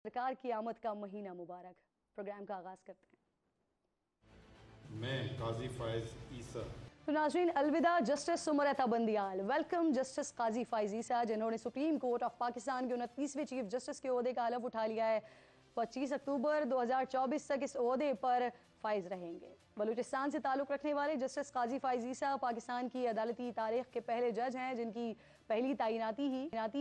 सरकार की आमद का महीना मुबारक। प्रोग्राम का आगाज करते हैं। मैं काजी फायज ईसा। तो नाज़रीन, अलविदा जस्टिस सुमरता बंदियाल। वेलकम जस्टिस काजी फायज ईसा, जिन्होंने सुप्रीम कोर्ट ऑफ पाकिस्तान के 29वें चीफ जस्टिस के ओहदे का हलफ उठा लिया है। 25 अक्टूबर 2024 तक इस ओहदे पर फाइज रहेंगे। बलूचिस्तान से ताल्लुक़ रखने वाले जस्टिस काजी फायज ईसा पाकिस्तान की अदालती तारीख के पहले जज हैं, जिनकी पहली तैनाती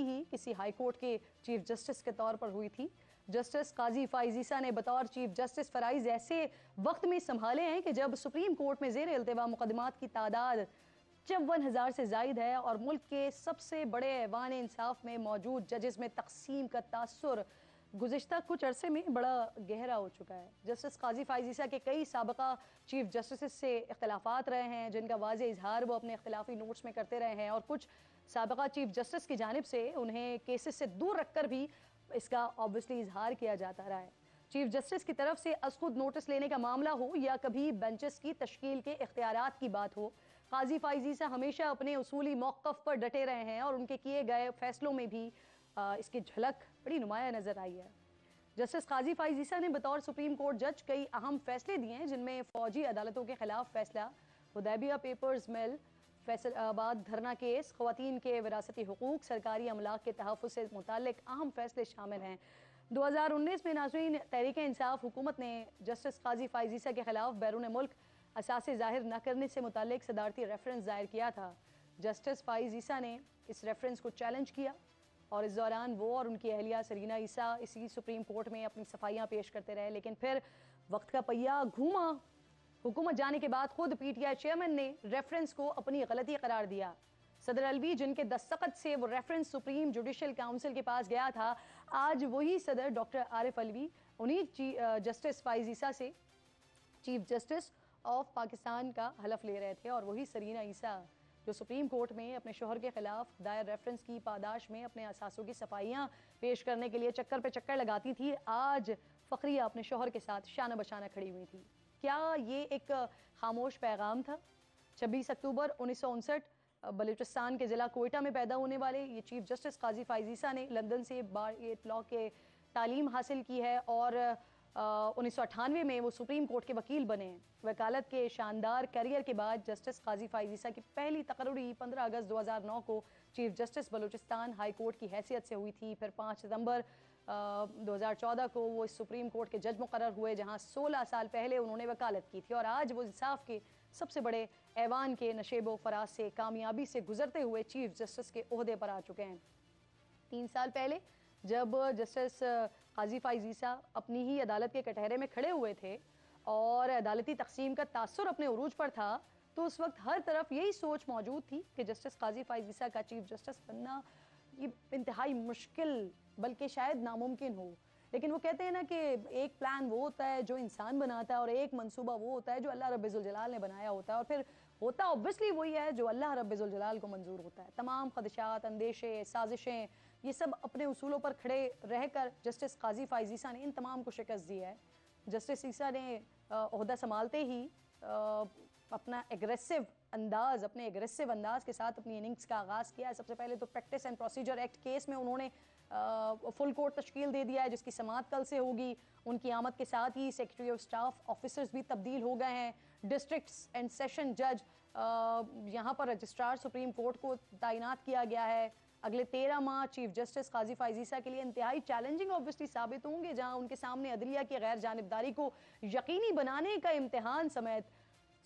ही किसी हाई कोर्ट के चीफ जस्टिस के तौर पर हुई थी। जस्टिस काजी फायज ईसा ने बतौर चीफ जस्टिस फ़राइज़ ऐसे वक्त में संभाले हैं कि जब सुप्रीम कोर्ट में ज़ेर इल्तिवा मुकदमात की तादाद 54,000 से ज़ायद है और मुल्क के सबसे बड़े ऐवान इंसाफ में मौजूद जजेस में तकसीम का तासुर गुज़िश्ता कुछ अरसे में बड़ा गहरा हो चुका है। जस्टिस काजी फायज ईसा के कई साबका चीफ जस्टिस से इख्तलाफात रहे हैं, जिनका वाज़े इजहार वो अपने इख्तलाफी नोट्स में करते रहे हैं, और कुछ साबका चीफ जस्टिस की जानिब से उन्हें केसेस से दूर रखकर भी इसका ऑब्वियसली इजहार किया जाता रहा है। चीफ जस्टिस की तरफ से अज़खुद नोटिस लेने का मामला हो या कभी बेंचेस की तश्कील के इख्तियारात की बात हो, काजी फायज ईसा हमेशा अपने उसूली मौक़िफ़ पर डटे रहे हैं और उनके किए गए फैसलों में भी इसकी झलक बड़ी नुमाया नजर आई है। जस्टिस काजी फायज ईसा ने बतौर सुप्रीम कोर्ट जज कई अहम फैसले दिए हैं, जिनमें फौजी अदालतों के खिलाफ फैसला, हुदैबिया पेपर्स मिल, फैसलाबाद धरना केस, ख़वातीन के विरासती हुकूक, सरकारी अमलाक के तहफ़्फ़ुज़ से मुताल्लिक़ अहम फैसले शामिल हैं। 2019 में नाज़रीन, तहरीक इंसाफ हुकूमत ने जस्टिस काजी फायज ईसा के खिलाफ बैरून मुल्क असासे ज़ाहिर न करने से मुताल्लिक़ सदारती रेफरेंस दायर किया था। जस्टिस फायज ईसा ने इस रेफरेंस को चैलेंज किया और इस दौरान वो और उनकी अहलिया सरीना ईसा इसी सुप्रीम कोर्ट में अपनी सफाइयाँ पेश करते रहे। लेकिन फिर वक्त का पहिया घूमा। हुकूमत जाने के बाद खुद पीटीआई चेयरमैन ने रेफरेंस को अपनी गलती करार दिया। सदर अलवी, जिनके दस्तखत से वो रेफरेंस सुप्रीम जुडिशल काउंसिल के पास गया था, आज वही सदर डॉक्टर आरिफ अलवी उन्हीं जस्टिस फायज ईसा से चीफ जस्टिस ऑफ पाकिस्तान का हलफ ले रहे थे, और वही सरीना ईसा जो सुप्रीम कोर्ट में अपने शोहर के खिलाफ दायर रेफरेंस की पादाश में अपने असासों की सफाइयाँ पेश करने के लिए चक्कर पे चक्कर लगाती थी, आज फ़खरिया अपने शोहर के साथ शाना बशाना खड़ी हुई थी। क्या ये एक खामोश पैगाम था? 26 अक्टूबर 1959 बलूचिस्तान के ज़िला कोयटा में पैदा होने वाले ये चीफ जस्टिस काजी फायज ईसा ने लंदन से बार लॉ के तालीम हासिल की है और 1998 में वो सुप्रीम कोर्ट के वकील बने हैं। वकालत के शानदार करियर के बाद जस्टिस काजी फायज ईसा की पहली तकर्री 15 अगस्त 2009 को chief justice Balochistan high court की हैसियत से हुई थी। फिर 5 सितंबर 2014 को वो इस सुप्रीम कोर्ट के जज मुकर्रर हुए, जहां 16 साल पहले उन्होंने वकालत की थी, और आज वो इंसाफ के सबसे बड़े ऐवान के नशेबो फराज से कामयाबी से गुजरते हुए चीफ जस्टिस के ओहदे पर आ चुके हैं। 3 साल पहले जब जस्टिस काजी फायज ईसा अपनी ही अदालत के कटहरे में खड़े हुए थे और अदालती तकसीम का तासुर अपने उरूज पर था, तो उस वक्त हर तरफ यही सोच मौजूद थी कि जस्टिस काजी फायज ईसा का चीफ जस्टिस बनना ये इंतहाई मुश्किल बल्कि शायद नामुमकिन हो। लेकिन वो कहते हैं ना कि एक प्लान वो होता है जो इंसान बनाता है और एक मंसूबा वो होता है जो अल्लाह रब्बिल जलाल ने बनाया होता है, और फिर होता ऑब्वियसली वही है जो अल्लाह रब्बिल जलाल को मंजूर होता है। तमाम खदशात, अंदेशे, साजिशें, ये सब अपने उसूलों पर खड़े रहकर जस्टिस काजी फायज ईसा ने इन तमाम को शिकस्त दी है। जस्टिस ईसा ने ओहदा संभालते ही अपने एग्रेसिव अंदाज के साथ अपनी इनिंग्स का आगाज़ किया है। सबसे पहले तो practice and procedure act case में उन्होंने फुल कोर्ट तश्कील दे दिया है, जिसकी समाअत कल से होगी। उनकी आमद के साथ ही सेक्रेटरी ऑफ स्टाफ ऑफिसर्स भी तब्दील हो गए हैं। डिस्ट्रिक्ट्स एंड सेशन जज यहाँ पर रजिस्ट्रार सुप्रीम कोर्ट को तैनात किया गया है। अगले 13 माह चीफ जस्टिस काजी फायज ईसा के लिए इंतहाई चैलेंजिंग ऑब्वियसली साबित होंगे, जहाँ उनके सामने अदलिया की गैर जानिबदारी को यकीनी बनाने का इम्तिहान समेत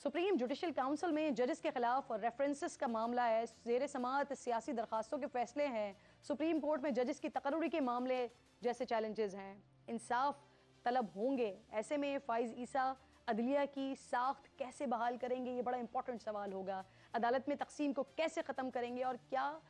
सुप्रीम जुडिशल काउंसिल में जजेस के खिलाफ रेफरेंसेस का मामला है, ज़ेर समाअत सियासी दरखास्तों के फैसले हैं, सुप्रीम कोर्ट में जजेस की तकर्री के मामले जैसे चैलेंजेस हैं। इंसाफ तलब होंगे। ऐसे में फायज ईसा अदलिया की साख्त कैसे बहाल करेंगे, ये बड़ा इंपॉर्टेंट सवाल होगा। अदालत में तकसीम को कैसे ख़त्म करेंगे, और क्या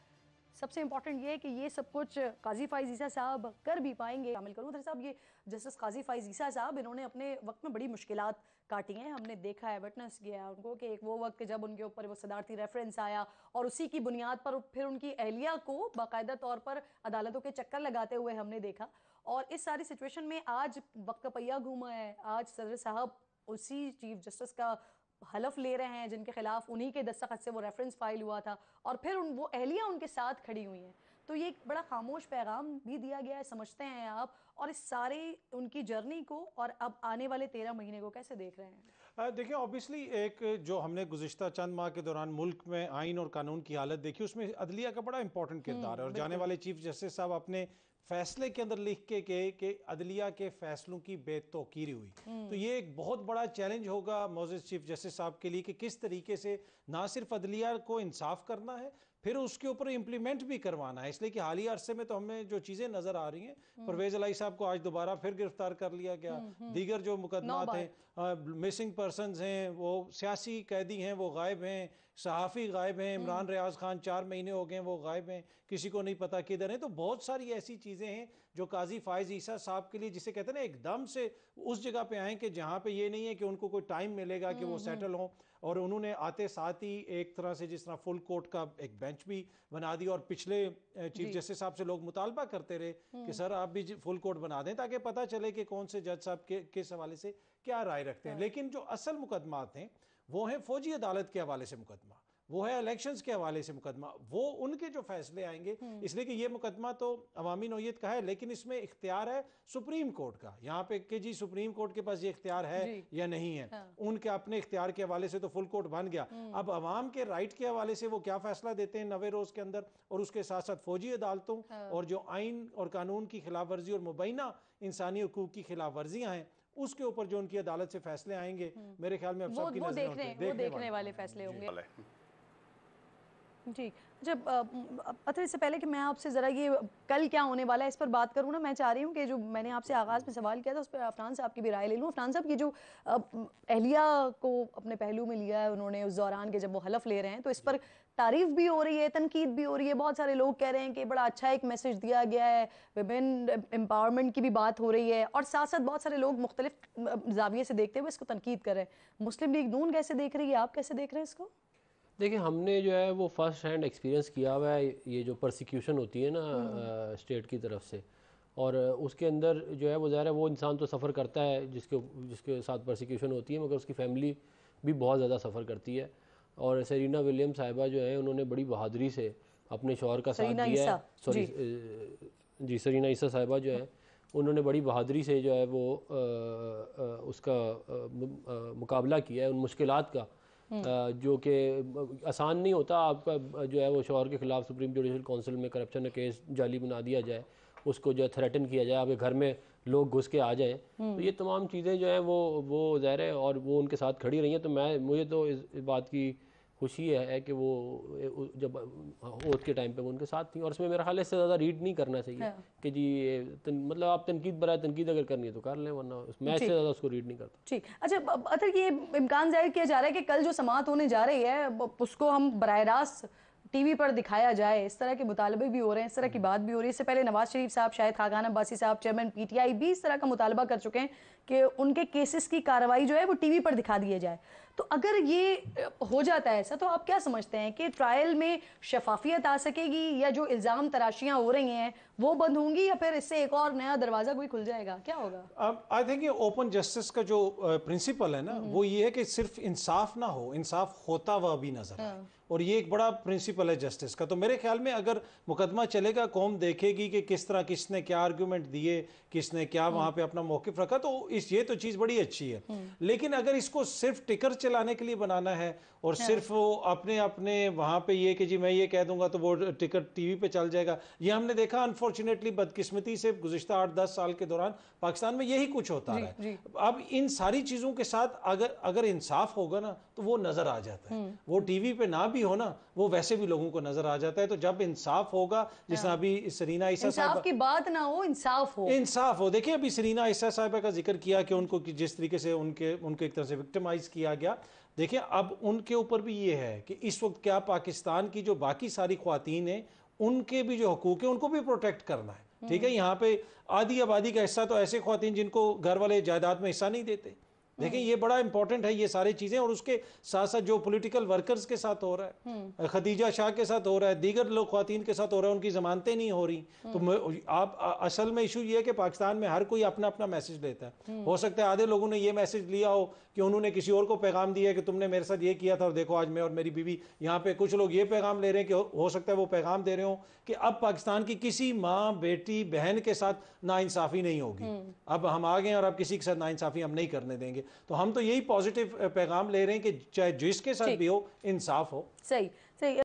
सबसे इंपॉर्टेंट ये है कि ये सब कुछ काजी फायज ईसा साहब कर भी पाएंगे। शामिल करूँ साहब, ये जस्टिस काजी फायज ईसा साहब, इन्होंने अपने वक्त में बड़ी मुश्किलात काटी हैं। हमने देखा है, विटनेस किया है उनको कि एक वो वक्त जब उनके ऊपर वो सदारती रेफरेंस आया और उसी की बुनियाद पर फिर उनकी अहलिया को बाकायदा तौर पर अदालतों के चक्कर लगाते हुए हमने देखा। और इस सारी सिचुएशन में आज वक्त का पहिया घूमा है। आज सदर साहब उसी चीफ जस्टिस का हलफ ले रहे हैं जिनके खिलाफ उन्हीं के दस्तखत से वो रेफरेंस फाइल हुआ था, और फिर वो अहलिया उनके साथ खड़ी हुई हैं। तो ये एक बड़ा खामोश पैगाम भी दिया गया है, समझते हैं आप। और इस सारे उनकी जर्नी को और अब आने वाले 13 महीने को कैसे देख रहे हैं? देखिए ऑब्वियसली एक जो हमने गुज़िश्ता चंद माह के दौरान मुल्क में आइन और कानून की हालत देखी, उसमें अदलिया का बड़ा इंपॉर्टेंट किरदार है। और जाने वाले चीफ जस्टिस साहब अपने फैसले के अंदर लिख के कहे कि अदलिया के फैसलों की बेतौकीरी हुई। तो ये एक बहुत बड़ा चैलेंज होगा मोअज़्ज़ज़ चीफ जस्टिस साहब के लिए कि किस तरीके से ना सिर्फ अदलिया को इंसाफ करना है, फिर उसके ऊपर इम्प्लीमेंट भी करवाना है। इसलिए कि हालिया अरसे में तो हमें जो चीज़ें नज़र आ रही हैं, परवेज़ इलाही साहब को आज दोबारा फिर गिरफ्तार कर लिया गया, दीगर जो मुकदमात हैं, मिसिंग पर्सनस हैं, वो सियासी कैदी हैं, वो गायब हैं, सहाफ़ी गायब हैं, इमरान रियाज खान 4 महीने हो गए वो गायब हैं, किसी को नहीं पता किधर हैं। तो बहुत सारी ऐसी चीज़ें हैं जो काजी फ़ाइज़ ईसा साहब के लिए, जिसे कहते हैं ना, एकदम से उस जगह पे आए कि जहाँ पे ये नहीं है कि उनको कोई टाइम मिलेगा कि वो सेटल हों। और उन्होंने आते साथ ही एक तरह से जिस तरह फुल कोर्ट का एक बेंच भी बना दिया। और पिछले चीफ जस्टिस साहब से लोग मुतालबा करते रहे कि सर आप भी फुल कोर्ट बना दें ताकि पता चले कि कौन से जज साहब किस हवाले से क्या राय रखते हैं। लेकिन जो असल मुकदमात हैं वो हैं फौजी अदालत के हवाले से मुकदमा, वो है इलेक्शंस के हवाले से मुकदमा, वो उनके जो फैसले आएंगे। इसलिए कि ये मुकदमा तो अवामी नौयत का है, लेकिन इसमें इख्तियार है सुप्रीम कोर्ट का। यहाँ पे कि जी सुप्रीम कोर्ट के पास ये इख्तियार है या नहीं है। उनके अपने इख्तियार के हवाले से तो फुल कोर्ट बन गया। अब अवाम के राइट के हवाले से वो क्या फैसला देते हैं 90 रोज के अंदर, और उसके साथ साथ फौजी अदालतों और जो आइन और कानून की खिलाफ वर्जी और मुबैना इंसानी हुकूक की खिलाफ वर्जियाँ हैं, उसके ऊपर जो उनकी अदालत से फैसले आएंगे, मेरे ख्याल में अब सबकी नजरें देखने वाले फैसले होंगे। जी, जब अतर इससे पहले कि मैं आपसे ज़रा ये कल क्या होने वाला है इस पर बात करूँ ना, मैं चाह रही हूँ कि जो मैंने आपसे आगाज़ में सवाल किया था उस पर अफनान साहब की भी राय ले लूँ। अफनान साहब, ये जो अहलिया को अपने पहलू में लिया है उन्होंने उस दौरान के जब वो हलफ ले रहे हैं, तो इस पर तारीफ भी हो रही है, तनकीद भी हो रही है। बहुत सारे लोग कह रहे हैं कि बड़ा अच्छा एक मैसेज दिया गया है, विमेन एम्पावरमेंट की भी बात हो रही है, और साथ साथ बहुत सारे लोग मुख्तलिफ जाविये से देखते हुए इसको तनकीद कर रहे हैं। मुस्लिम लीग नून कैसे देख रही है, आप कैसे देख रहे हैं इसको? देखिए, हमने जो है वो फर्स्ट हैंड एक्सपीरियंस किया हुआ है, ये जो परसिक्यूशन होती है ना स्टेट की तरफ से, और उसके अंदर जो है वो ज़ाहिर है वो इंसान तो सफ़र करता है जिसके साथ परसिक्यूशन होती है, मगर उसकी फैमिली भी बहुत ज़्यादा सफ़र करती है। और सेरीना विलियम्स साहिबा जो है उन्होंने बड़ी बहादुरी से अपने शौहर का साथ दिया है। सॉरी जी, सेरीना ईसा साहिबा जो है उन्होंने बड़ी बहादुरी से जो है वो उसका मुकाबला किया है उन मुश्किलात का, जो कि आसान नहीं होता। आपका जो है वो शौहर के ख़िलाफ़ सुप्रीम जुडिशल काउंसिल में करप्शन का केस जाली बना दिया जाए, उसको जो है थ्रेटन किया जाए, आपके घर में लोग घुस के आ जाएं, तो ये तमाम चीज़ें जो हैं वो ज़ाहिर है, और वो उनके साथ खड़ी रही हैं। तो मुझे तो इस बात की खुशी है कि वो जब ओथ के टाइम पे वो उनके साथ थी। और इसमें मेरा ख्याल है इससे ज़्यादा रीड नहीं करना चाहिए कि जी मतलब आप तनकीद अगर करनी है तो कर लें, वरना मैं इससे ज़्यादा उसको रीड नहीं करता। ठीक, अच्छा अतर ये इम्कान जाहिर किया जा रहा है कि कल जो समाअत होने जा रही है उसको हम बराह रास्त टीवी पर दिखाया जाए, इस तरह के मुतालबे भी हो रहे हैं, इस तरह की बात भी हो रही है। इससे पहले नवाज शरीफ साहब, शाहिद खाकान अब्बासी साहब, चेयरमैन पीटीआई भी इस तरह का मुतालबा कर चुके हैं कि उनके केसेस की कार्रवाई जो है वो टीवी पर दिखा दिए जाए। तो अगर ये हो जाता है ऐसा, तो आप क्या समझते हैं कि ट्रायल में शफाफियत आ सकेगी, या जो इल्ज़ाम तराशियाँ हो रही हैं वो बंद होंगी, या फिर इससे एक और नया दरवाज़ा कोई खुल जाएगा? क्या होगा? आई थिंक ये ओपन जस्टिस का जो प्रिंसिपल है ना, वो ये है कि सिर्फ इंसाफ ना हो, इंसाफ होता हुआ भी नजर आए, और ये एक बड़ा प्रिंसिपल है जस्टिस का। तो मेरे ख्याल में अगर मुकदमा चलेगा, कौम देखेगी कि किस तरह किसने क्या आर्गूमेंट दिए, किसने क्या वहां पे अपना मौक़िफ़ रखा, तो ये तो चीज़ बड़ी अच्छी है। लेकिन अगर इसको सिर्फ टिकर चलाने के लिए बनाना है और सिर्फ वो अपने वहां पे ये कि जी मैं ये कह दूंगा तो वो टिकट टीवी पे चल जाएगा, ये हमने देखा अनफॉर्चुनेटली, बदकिस्मती से गुज़िश्ता 8-10 साल के दौरान पाकिस्तान में यही कुछ होता है। अब इन सारी चीज़ों के साथ अगर इंसाफ होगा ना तो वो नज़र आ जाता है, वो टीवी पे ना भी हो ना, वो वैसे भी लोगों को नजर आ जाता है। तो जब इंसाफ होगा, जिस तरह अभी सरीना ईसा साहब की बात ना हो, इंसाफ हो। देखिए अभी सरीना ईसा साहिबा का जिक्र किया कि उनको जिस तरीके से उनके एक तरह से विक्टिमाइज किया गया। देखिए अब उनके ऊपर भी ये है कि इस वक्त क्या पाकिस्तान की जो बाकी सारी ख्वातीन हैं उनके भी जो हकूक है उनको भी प्रोटेक्ट करना है। ठीक है, यहाँ पे आधी आबादी का हिस्सा तो ऐसे ख्वातीन जिनको घर वाले जायदाद में हिस्सा नहीं देते, देखें ये बड़ा इंपॉर्टेंट है ये सारी चीजें, और उसके साथ साथ जो पॉलिटिकल वर्कर्स के साथ हो रहा है, खदीजा शाह के साथ हो रहा है, दीगर लोग ख्वातीन के साथ हो रहा है, उनकी जमानतें नहीं हो रही। तो आप असल में इशू ये है कि पाकिस्तान में हर कोई अपना अपना मैसेज देता है। हो सकता है आधे लोगों ने ये मैसेज लिया हो कि उन्होंने किसी और को पैगाम दिया कि तुमने मेरे साथ ये किया था और देखो आज मैं और मेरी बीवी यहाँ पे। कुछ लोग ये पैगाम ले रहे हैं कि हो सकता है वो पैगाम दे रहे हो कि अब पाकिस्तान की किसी माँ बेटी बहन के साथ नाइंसाफ़ी नहीं होगी, अब हम आ गए और अब किसी के साथ नाइंसाफ़ी हम नहीं करने देंगे। तो हम तो यही पॉजिटिव पैगाम ले रहे हैं कि चाहे जिसके साथ भी हो इंसाफ हो। सही सही।